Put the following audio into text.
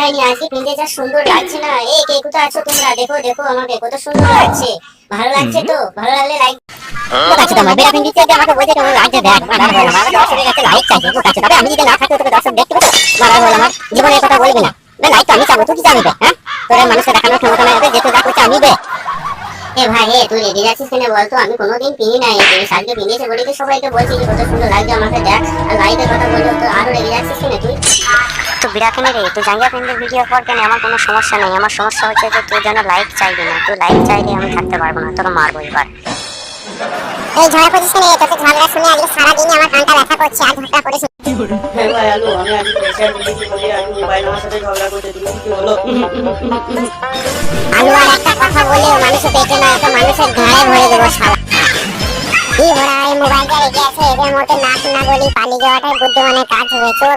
মাথায় নিয়ে আসি, পিনতে যা সুন্দর লাগছে না। এই কে কোথায় আছো তোমরা? দেখো দেখো আমাকে কত সুন্দর লাগছে। ভালো লাগছে তো? ভালো লাগলে লাইক। বুকাচ্ছি তোমার বেড়া পিন্ডিতে যে আমাকে বলছে তোমার লাগছে দেখ মারার হল আমার দর্শকের কাছে লাইক চাইছে। বুকাচ্ছি তবে আমি যদি না থাকতো তোকে দর্শক দেখতে পেতো মারার হল আমার জীবনের কথা বলবি না। লাইক তো আমি চাবো, তুই কি চাবি? হ্যাঁ তোর মানুষকে দেখানোর ক্ষমতা নাই, যেতে যা করছে আমি বে। এ ভাই তুই রেগে যাচ্ছিস কেন বলতো? আমি কোনোদিন কিনি নাই এই জিনিস, আজকে কিনেছে বলে তো সবাইকে বলছি যে কত সুন্দর লাগছে আমাকে দেখ। আর লাইকের কথা বলছো তো আরো রেগে যাচ্ছিস কেন তুই? তো বিরাকিনে রে তুই জাঙ্গিয়া পিন্ডের ভিডিও কর কেন? আমার কোনো সমস্যা নেই, আমার সমস্যা হচ্ছে যে তুই যেন লাইক চাইবি না। তুই লাইক চাইলে আমি থাকতে পারবো না, তোর মারবো এবার। এই ঝগড়া করছিস কেন? তোকে ঝগড়া শুনে আজকে সারাদিন আমার কানটা ব্যথা করছে। আর ঝগড়া করিস হ্যাঁ ভাই আলু, আমি আজকে প্রেশার দিয়েছি বলে আমি মোবাইল আমার সাথে ঝগড়া করতে দিয়েছি, কি হলো? আলু আর একটা কথা বলেও মানুষের পেটে না, তো মানুষের ঘাড়ে ভরে দেবো শালা। কি ভরা এই মোবাইলটা রেখে আছে, এদের মতো নাক না গলি পালিয়ে যাওয়াটাই বুদ্ধিমানের কাজ হয়েছে।